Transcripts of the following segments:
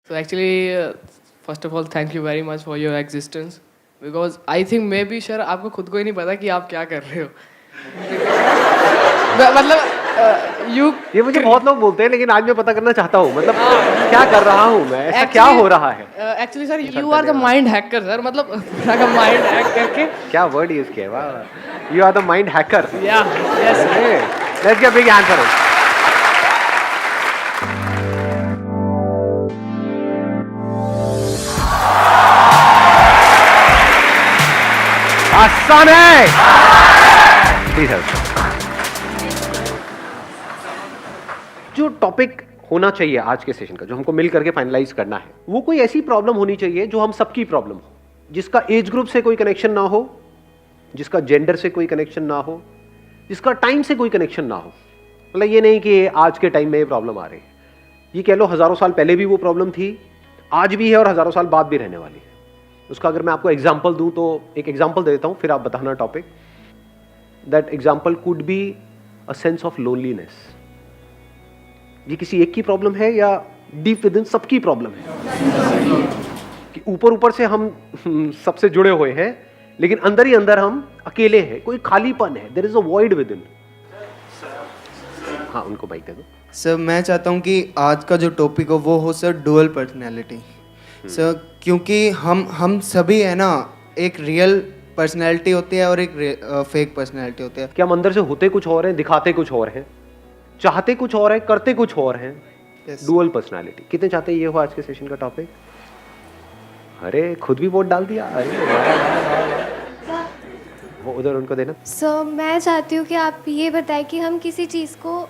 So actually, first of all, thank you very much for your existence. Because I think maybe sir आपको खुद को ही नहीं पता कि आप क्या कर रहे हो. मतलब you ये मुझे बहुत लोग बोलते हैं, लेकिन आज मैं पता करना चाहता हूँ, मतलब क्या कर रहा हूँ मैं, ऐसा क्या हो रहा है. Actually sir you are the mind hacker sir, मतलब पूरा का mind hack करके. क्या वर्ड यूज किया, वाह. You are the mind hacker. Yeah, yes. Let's give big hand for it. आसान है. Please help. जो टॉपिक होना चाहिए आज के सेशन का, जो हमको मिल करके फाइनलाइज करना है, वो कोई ऐसी प्रॉब्लम होनी चाहिए जो हम सबकी प्रॉब्लम हो, जिसका एज ग्रुप से कोई कनेक्शन ना हो, जिसका जेंडर से कोई कनेक्शन ना हो, जिसका टाइम से कोई कनेक्शन ना हो. मतलब ये नहीं कि आज के टाइम में ये प्रॉब्लम आ रही है. ये कह लो हजारों साल पहले भी वो प्रॉब्लम थी, आज भी है और हजारों साल बाद भी रहने वाली है. उसका अगर मैं आपको एग्जाम्पल दूं तो एक एग्जाम्पल दे देता हूं, फिर आप बताना topic. That example could be a sense of loneliness. ये किसी एक की प्रॉब्लम है या डीप विद इन सबकी प्रॉब्लम है कि ऊपर ऊपर से हम सबसे जुड़े हुए हैं, लेकिन अंदर ही अंदर हम अकेले हैं, कोई खालीपन है, there is a void within. हाँ, उनको माइक दे दो. सर मैं चाहता हूँ कि आज का जो टॉपिक हो वो हो सर डुअल पर्सनैलिटी. सर क्योंकि हम सभी है ना, एक रियल पर्सनैलिटी होती है और एक फेक पर्सनैलिटी होती है. कि हम अंदर से होते कुछ और हैं, दिखाते कुछ और हैं, चाहते कुछ और है, करते कुछ और हैं. Dual personality. कितने चाहते हैं ये हो आज के सेशन का टॉपिक? अरे खुद भी वोट डाल दिया. अरे वो उधर उनको देना. सर मैं चाहती हूँ कि आप ये बताएं कि हम किसी चीज़ को,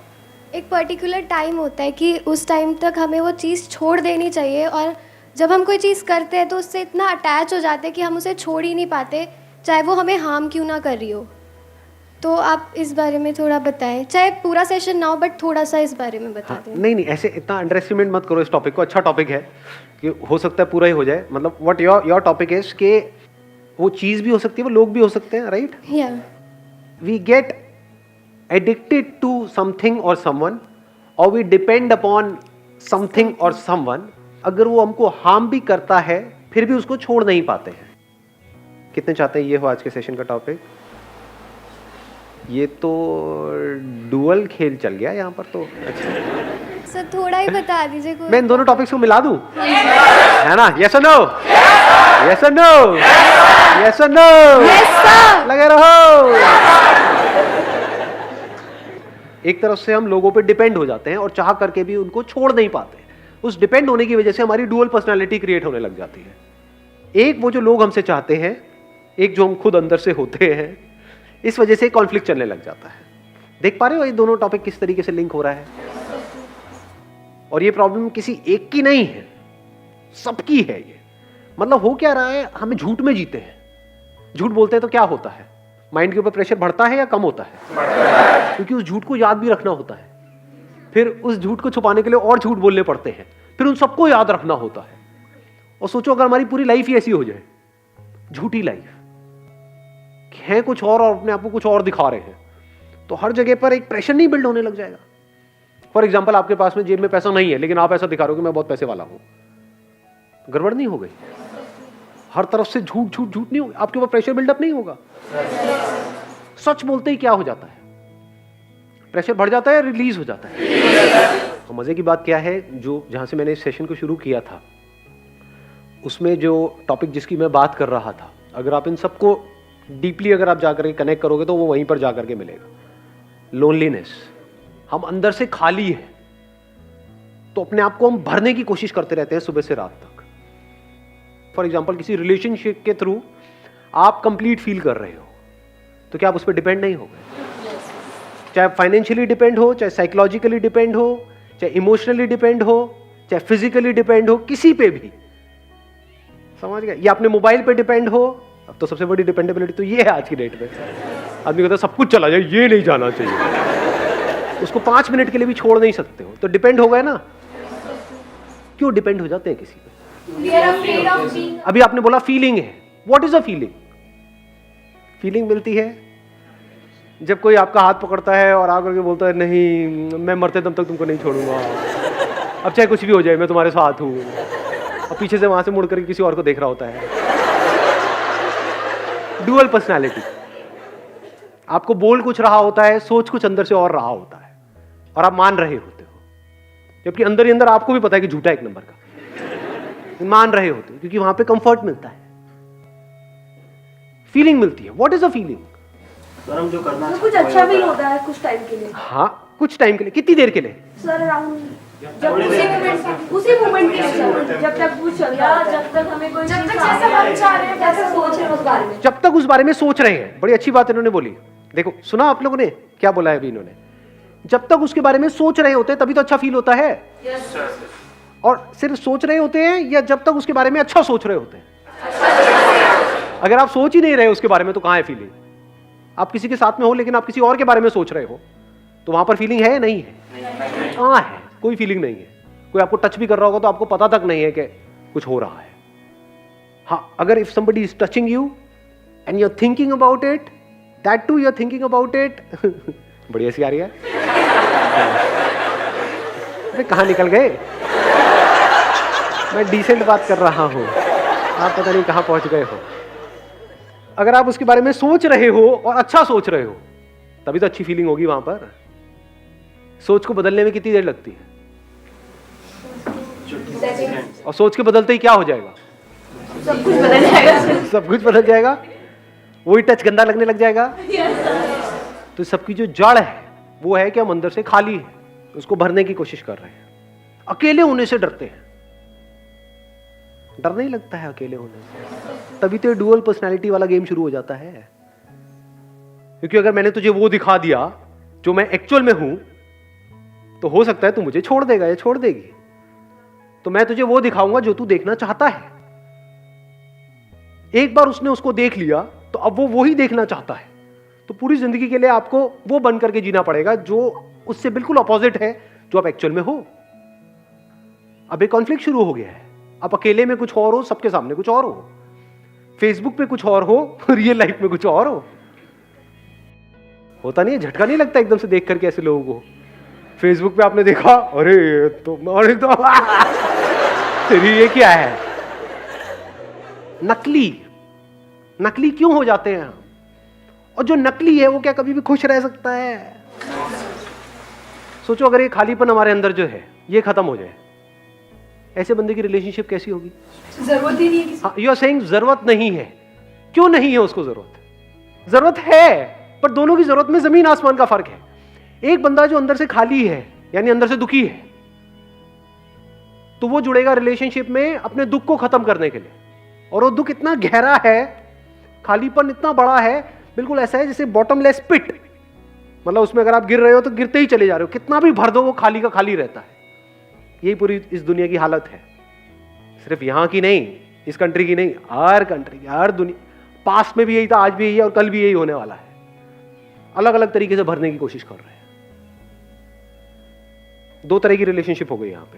एक पर्टिकुलर टाइम होता है कि उस टाइम तक हमें वो चीज़ छोड़ देनी चाहिए, और जब हम कोई चीज़ करते हैं तो उससे इतना अटैच हो जाते हैं कि हम उसे छोड़ ही नहीं पाते, चाहे वो हमें हार्म क्यों ना कर रही हो. तो आप इस बारे में थोड़ा बताएं, चाहे पूरा सेशन ना हो बट थोड़ा सा इस बारे में बता दें. नहीं, ऐसे इतना अंडर एस्टिमेट मत करो इस टॉपिक को. अच्छा टॉपिक है कि हो सकता है पूरा ही हो जाए. मतलब व्हाट योर टॉपिक इज कि वो चीज़ भी हो सकती है, वो लोग भी हो सकते हैं, राइट? या we get addicted to something और समवन, और वी डिपेंड अपॉन समथिंग और समवन. अगर वो हमको हार्म भी करता है फिर भी उसको छोड़ नहीं पाते हैं. कितने चाहते हैं ये हो आज के सेशन का टॉपिक? ये तो डुअल खेल चल गया यहाँ पर तो. अच्छा, सर थोड़ा ही बता दीजिए. कोई मैं इन दोनों टॉपिक्स को मिला दूं, है ना? यस और नो, यस और नो, यस और नो, लगे रहो. एक तरफ से हम लोगों पे डिपेंड हो जाते हैं और चाह करके भी उनको छोड़ नहीं पाते. उस डिपेंड होने की वजह से हमारी डुअल पर्सनालिटी क्रिएट होने लग जाती है. एक वो जो लोग हमसे चाहते हैं, एक जो हम खुद अंदर से होते हैं. इस वजह से कॉन्फ्लिक्ट चलने लग जाता है. देख पा रहे हो ये दोनों टॉपिक किस तरीके से लिंक हो रहा है? और ये प्रॉब्लम किसी एक की नहीं है, सबकी है ये. मतलब हो क्या रहा है, हमें झूठ में जीते हैं. झूठ बोलते हैं तो क्या होता है? माइंड के ऊपर प्रेशर बढ़ता है या कम होता है? क्योंकि उस झूठ को याद भी रखना होता है, फिर उस झूठ को छुपाने के लिए और झूठ बोलने पड़ते हैं, फिर उन सबको याद रखना होता है. और सोचो अगर हमारी पूरी लाइफ ही ऐसी हो जाए, झूठी लाइफ है कुछ और अपने आप को कुछ और दिखा रहे हैं, तो हर जगह पर एक प्रेशर नहीं बिल्ड होने लग जाएगा. फॉर एग्जाम्पल, आपके पास में जेब में पैसा नहीं है, लेकिन आप ऐसा दिखा रहे हो कि मैं बहुत पैसे वाला हूं. गड़बड़ नहीं हो गई? हर तरफ से झूठ झूठ झूठ नहीं होगा, आपके ऊपर प्रेशर बिल्डअप नहीं होगा. सच बोलते ही क्या हो जाता है? प्रेशर बढ़ जाता है, रिलीज हो जाता है. तो मजे की बात क्या है, जो जहां से मैंने इस सेशन को शुरू किया था, उसमें जो टॉपिक जिसकी मैं बात कर रहा था, अगर आप इन सबको डीपली अगर आप जाकर के कनेक्ट करोगे तो वो वहीं पर जाकर के मिलेगा. लोनलीनेस. हम अंदर से खाली है, तो अपने आप को हम भरने की कोशिश करते रहते हैं सुबह से रात तक. फॉर एग्जाम्पल, किसी रिलेशनशिप के थ्रू आप कंप्लीट फील कर रहे हो, तो क्या आप उस पर डिपेंड नहीं हो गए? चाहे फाइनेंशियली डिपेंड हो, चाहे साइकोलॉजिकली डिपेंड हो, चाहे इमोशनली डिपेंड हो, चाहे फिजिकली डिपेंड हो, किसी पे भी. समझ गए? या अपने मोबाइल पे डिपेंड हो. अब तो सबसे बड़ी डिपेंडेबिलिटी तो ये है आज की डेट में. आदमी कहता है सब कुछ चला जाए, ये नहीं जाना चाहिए. उसको 5 मिनट के लिए भी छोड़ नहीं सकते हो, तो डिपेंड हो गए ना. क्यों डिपेंड हो जाते हैं किसी पे? अभी आपने बोला फीलिंग है. What is a feeling? Feeling मिलती है जब कोई आपका हाथ पकड़ता है और आकर के बोलता है नहीं मैं मरते दम तक तुमको नहीं छोड़ूंगा, अब चाहे कुछ भी हो जाए मैं तुम्हारे साथ हूँ. और पीछे से वहां से मुड़ करके किसी और को देख रहा होता है। डुअल पर्सनैलिटी, आपको बोल कुछ रहा होता है, सोच कुछ अंदर से और रहा होता है, और आप मान रहे होते हो, जबकि अंदर ही अंदर आपको भी पता है कि झूठा एक नंबर का, मान रहे होते हो क्योंकि वहां पे कंफर्ट मिलता है, फीलिंग मिलती है। What is a feeling? Sir हम जो करना तो कुछ अच्छा भी होता है कुछ टाइम के लिए हाँ, कुछ टाइम के लिए। कितनी देर के लिए? सर अराउंड जब उसी मोमेंट के लिए सर, जब तक कुछ चल रहा है, जब तक हमें कोई जब तक जैसा हम चाह रहे हैं जैसा सोच रहे हैं उस बारे में, जब तक उस बारे में सोच रहे हैं। बड़ी अच्छी बात इन्होंने बोली। देखो, सुना आप लोगों ने क्या बोला है अभी इन्होंने? जब तक उसके बारे में सोच रहे होते हैं तभी तो अच्छा फील होता है। और सिर्फ सोच रहे होते हैं या जब तक उसके बारे में अच्छा सोच रहे होते हैं? अगर आप सोच ही नहीं रहे उसके बारे में तो कहां है फीलिंग? आप किसी के साथ में हो लेकिन आप किसी और के बारे में सोच रहे हो तो वहां पर फीलिंग है या नहीं है? कहां है? कोई फीलिंग नहीं है। कोई आपको टच भी कर रहा होगा तो आपको पता तक नहीं है कि कुछ हो रहा है। हाँ, अगर if somebody is touching you and you are thinking about it, that too you are thinking about it बड़ी ऐसी आ रही है। अरे कहां निकल गए? मैं डिसेंट बात कर रहा हूं, आप पता नहीं कहां पहुंच गए हो। अगर आप उसके बारे में सोच रहे हो और अच्छा सोच रहे हो तभी तो अच्छी फीलिंग होगी वहां पर। सोच को बदलने में कितनी देर लगती है? और सोच के बदलते ही क्या हो जाएगा? सब कुछ बदल जाएगा। सब कुछ बदल जाएगा, वही टच गंदा लगने लग जाएगा। तो सबकी जो जड़ है वो है कि हम अंदर से खाली है, उसको भरने की कोशिश कर रहे हैं। अकेले होने से डरते हैं। डर नहीं लगता है अकेले होने से, तभी तो डुअल पर्सनैलिटी वाला गेम शुरू हो जाता है। क्योंकि अगर मैंने तुझे वो दिखा दिया जो मैं एक्चुअल में हूं तो हो सकता है तू मुझे छोड़ देगा या छोड़ देगी। तो मैं तुझे वो दिखाऊंगा जो तू देखना चाहता है। एक बार उसने उसको देख लिया तो अब वो ही देखना चाहता है। तो पूरी जिंदगी के लिए आपको वो बन करके जीना पड़ेगा जो उससे बिल्कुल अपोजिट है जो आप एक्चुअल में हो। अब एक कॉन्फ्लिक्ट शुरू हो गया है। आप अकेले में कुछ और हो, सबके सामने कुछ और हो, फेसबुक पे कुछ और हो, रियल लाइफ में कुछ और हो। होता नहीं है? झटका नहीं लगता एकदम से देख करके ऐसे लोगों को? फेसबुक पे आपने देखा, अरे तो तेरी ये क्या है? नकली क्यों हो जाते हैं? और जो नकली है वो क्या कभी भी खुश रह सकता है? सोचो अगर ये खालीपन हमारे अंदर जो है ये खत्म हो जाए, ऐसे बंदे की रिलेशनशिप कैसी होगी? जरूरत ही नहीं है किसी। यू आर सेइंग जरूरत नहीं है। क्यों नहीं है उसको जरूरत? जरूरत है, पर दोनों की जरूरत में जमीन आसमान का फर्क है। एक बंदा जो अंदर से खाली है यानी अंदर से दुखी है तो वो जुड़ेगा रिलेशनशिप में अपने दुख को खत्म करने के लिए। और वो दुख इतना गहरा है, खालीपन इतना बड़ा है, बिल्कुल ऐसा है जैसे बॉटमलेस पिट। मतलब उसमें अगर आप गिर रहे हो तो गिरते ही चले जा रहे हो, कितना भी भर दो वो खाली का खाली रहता है। यही पूरी इस दुनिया की हालत है। सिर्फ यहां की नहीं, इस कंट्री की नहीं, हर कंट्री की, हर दुनिया। पास्ट में भी यही था, आज भी यही है और कल भी यही होने वाला है। अलग अलग तरीके से भरने की कोशिश कर रहे हैं। दो तरह की रिलेशनशिप हो गई यहां पे।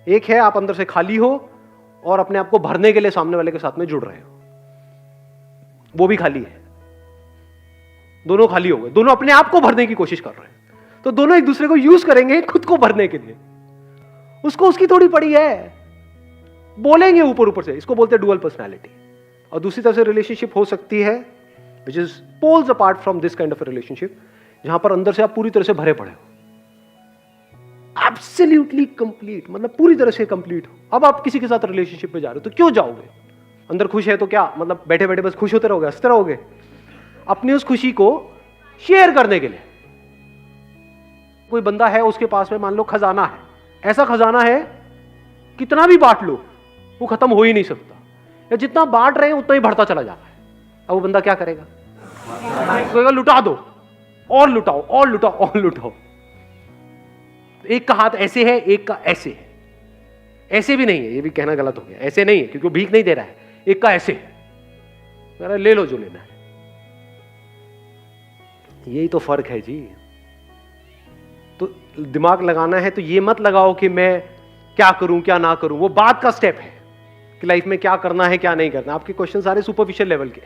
एक है आप अंदर से खाली हो और अपने आप को भरने के लिए सामने वाले के साथ में जुड़ रहे हो, वो भी खाली है। दोनों खाली हो गए, दोनों अपने आप को भरने की कोशिश कर रहे हैं। तो दोनों एक दूसरे को यूज करेंगे खुद को भरने के लिए। उसको उसकी थोड़ी पड़ी है, बोलेंगे ऊपर ऊपर से। इसको बोलते हैं डुअल पर्सनैलिटी। और दूसरी तरफ से रिलेशनशिप हो सकती है which is poles apart from this kind of relationship, जहां पर अंदर से आप पूरी तरह से भरे पड़े हो, एब्सोल्युटली कंप्लीट, मतलब पूरी तरह से कंप्लीट हो। अब आप किसी के साथ रिलेशनशिप में जा रहे हो तो क्यों जाओगे? अंदर खुश है तो क्या मतलब बैठे बैठे बस खुश होते रहोगे, हंसते रहोगे? अपनी उस खुशी को शेयर करने के लिए। कोई बंदा है उसके पास में मान लो खजाना है, ऐसा खजाना है कितना भी बांट लो वो खत्म हो ही नहीं सकता, या जितना बांट रहे हैं उतना ही बढ़ता चला जा रहा है। अब वो बंदा क्या करेगा? कहेगा लुटा दो और लुटाओ और लुटाओ और लुटाओ। एक का हाथ ऐसे है, एक का ऐसे है। ऐसे भी नहीं है, ये भी कहना गलत हो गया, ऐसे नहीं है क्योंकि वो भीख नहीं दे रहा है। एक का ऐसे है, ले लो जो लेना है। यही तो फर्क है जी। तो दिमाग लगाना है तो ये मत लगाओ कि मैं क्या करूं क्या ना करूं, वो बाद का स्टेप है कि लाइफ में क्या करना है क्या नहीं करना। आपके क्वेश्चन सारे सुपरफिशियल लेवल के।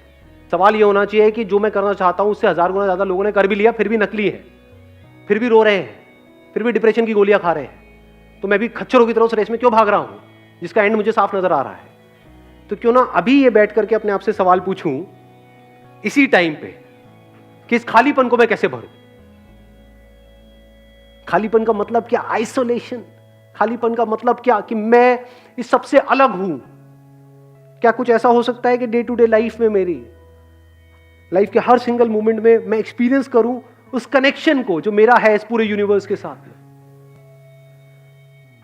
सवाल ये होना चाहिए कि जो मैं करना चाहता हूं उससे 1000 गुना ज्यादा लोगों ने कर भी लिया, फिर भी नकली है, फिर भी रो रहे हैं, फिर भी डिप्रेशन की गोलियां खा रहे हैं। तो मैं भी खच्चरों की तरह उस रेस में क्यों भाग रहा हूं? जिसका एंड मुझे साफ नजर आ रहा है, तो क्यों ना अभी ये बैठ करके अपने आप से सवाल पूछूं इसी टाइम पे कि इस खालीपन को मैं कैसे भरूं। खालीपन का मतलब क्या? आइसोलेशन। खालीपन का मतलब क्या? कि मैं इस सबसे अलग हूं। क्या कुछ ऐसा हो सकता है कि डे टू डे लाइफ में, मेरी लाइफ के हर सिंगल मोमेंट में मैं एक्सपीरियंस करूं उस कनेक्शन को जो मेरा है इस पूरे यूनिवर्स के साथ में?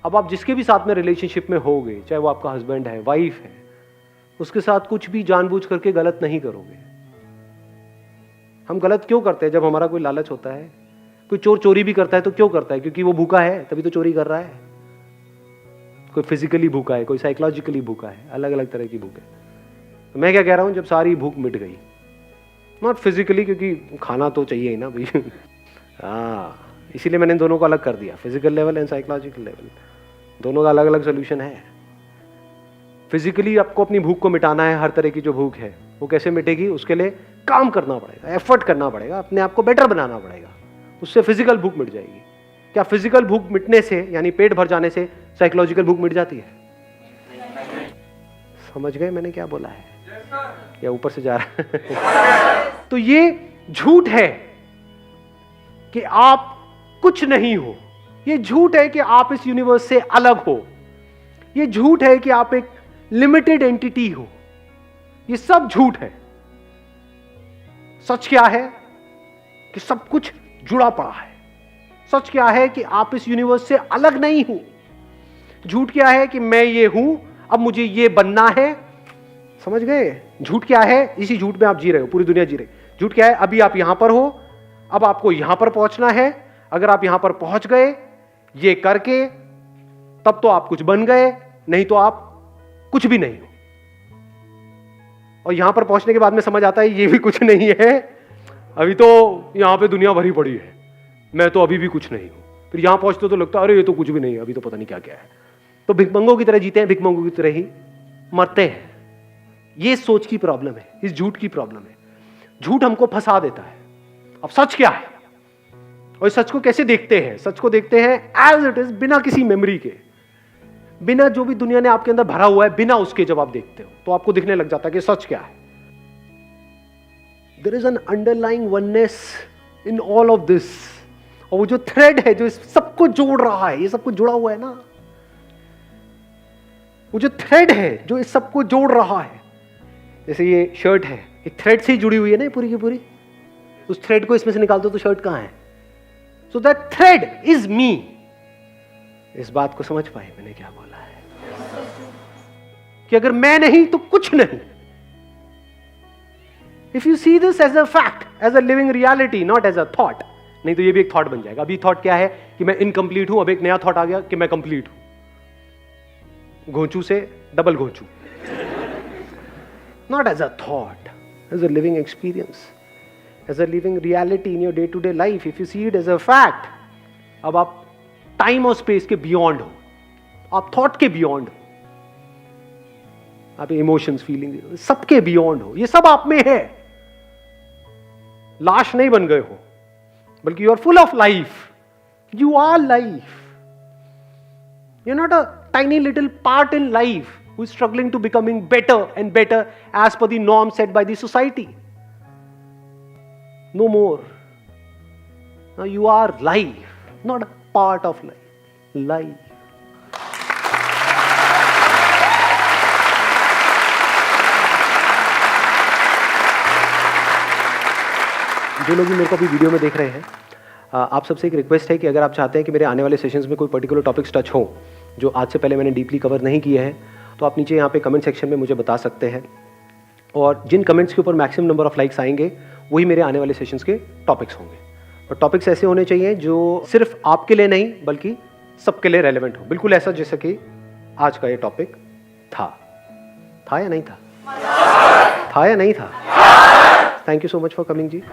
अब आप जिसके भी साथ में रिलेशनशिप में होगे, चाहे वो आपका हस्बैंड है, वाइफ है, उसके साथ कुछ भी जानबूझ करके गलत नहीं करोगे। हम गलत क्यों करते हैं? जब हमारा कोई लालच होता है, कोई चोर चोरी भी करता है तो क्यों करता है? क्योंकि वो भूखा है, तभी तो चोरी कर रहा है। कोई फिजिकली भूखा है, कोई साइकोलॉजिकली भूखा है, अलग अलग तरह की भूख है। तो मैं क्या कह रहा हूं, जब सारी भूख मिट गई, नॉट फिजिकली, क्योंकि खाना तो चाहिए ही ना भाई इसीलिए मैंने दोनों को अलग कर दिया, physical level and psychological level, दोनों का अलग अलग सोल्यूशन है। फिजिकली आपको अपनी भूख को मिटाना है, हर तरह की जो भूख है वो कैसे मिटेगी? उसके लिए काम करना पड़ेगा, एफर्ट करना पड़ेगा, अपने आप को बेटर बनाना पड़ेगा, उससे फिजिकल भूख मिट जाएगी। क्या फिजिकल भूख मिटने से, यानी पेट भर जाने से, साइकोलॉजिकल भूख मिट जाती है? समझ गए मैंने क्या बोला है? या ऊपर से जा रहा है? तो ये झूठ है कि आप कुछ नहीं हो, ये झूठ है कि आप इस यूनिवर्स से अलग हो, ये झूठ है कि आप एक लिमिटेड एंटिटी हो, ये सब झूठ है। सच क्या है? कि सब कुछ जुड़ा पड़ा है। सच क्या है? कि आप इस यूनिवर्स से अलग नहीं हो। झूठ क्या है? कि मैं ये हूं, अब मुझे ये बनना है। समझ गए? झूठ क्या है? इसी झूठ में आप जी रहे हो, पूरी दुनिया जी रही। झूठ क्या है? अभी आप यहां पर हो, अब आपको यहां पर पहुंचना है। अगर आप यहां पर पहुंच गए ये करके, तब तो आप कुछ बन गए, नहीं तो आप कुछ भी नहीं हो। और यहां पर पहुंचने के बाद में समझ आता है ये भी कुछ नहीं है, अभी तो यहां पे दुनिया भरी पड़ी है, मैं तो अभी भी कुछ नहीं हूं। फिर यहां पहुंचते तो लगता है अरे ये तो कुछ भी नहीं है, अभी तो पता नहीं क्या क्या है। तो भिखमंगों की तरह जीते हैं, भिखमंगों की तरह ही मरते हैं। ये सोच की प्रॉब्लम है, इस झूठ की प्रॉब्लम है। झूठ हमको फंसा देता है। अब सच क्या है और इस सच को कैसे देखते हैं? सच को देखते हैं एज इट इज, बिना किसी मेमोरी के, बिना जो भी दुनिया ने आपके अंदर भरा हुआ है, बिना उसके जब आप देखते हो तो आपको दिखने लग जाता है कि सच क्या है। There is an underlying oneness in all of this. और वो जो थ्रेड है जो इस सबको जोड़ रहा है, ये सब कुछ जुड़ा हुआ है ना, वो जो थ्रेड है जो इस सबको जोड़ रहा है, जैसे ये शर्ट है, एक थ्रेड से ही जुड़ी हुई है ना पूरी की पूरी। उस थ्रेड को इसमें से निकाल दो तो शर्ट कहां है? So that thread is me. इस बात को समझ पाए मैंने क्या बोला है? कि अगर मैं नहीं तो कुछ नहीं। If you see this as a fact, as a living reality, not as a thought, नहीं तो ये भी एक थॉट बन जाएगा। अभी थॉट क्या है? कि मैं इनकम्प्लीट हूं, अब एक नया थॉट आ गया कि मैं कंप्लीट हूं। घोंचू से double घोंचू। Not as a thought, as a living experience, as a living reality in your day-to-day life. If you see it as a fact, अब आप टाइम और स्पेस के बियॉन्ड हो, आप थॉट के बियॉन्ड हो, आप इमोशंस, फीलिंग सबके बियॉन्ड हो। ये सब आप में है। लाश नहीं बन गए हो, बल्कि you are full of life. You are life. You are not a tiny little part in life who is struggling to becoming better and better as per the norm set by the society. No more. Now you are life, not a part of life. Life. जो लोग भी मेरे को अभी video में देख रहे हैं, आप सबसे एक रिक्वेस्ट है कि अगर आप चाहते हैं कि मेरे आने वाले सेशंस में कोई पर्टिकुलर टॉपिक्स टच हो जो आज से पहले मैंने डीपली कवर नहीं किए हैं, तो आप नीचे यहाँ पे कमेंट सेक्शन में मुझे बता सकते हैं। और जिन कमेंट्स के ऊपर मैक्सिमम नंबर ऑफ लाइक्स आएंगे वही मेरे आने वाले सेशंस के टॉपिक्स होंगे। और टॉपिक्स ऐसे होने चाहिए जो सिर्फ आपके लिए नहीं बल्कि सबके लिए रेलेवेंट हो, बिल्कुल ऐसा जैसा कि आज का ये टॉपिक था या नहीं था? था या नहीं था? Thank you so much for coming ji.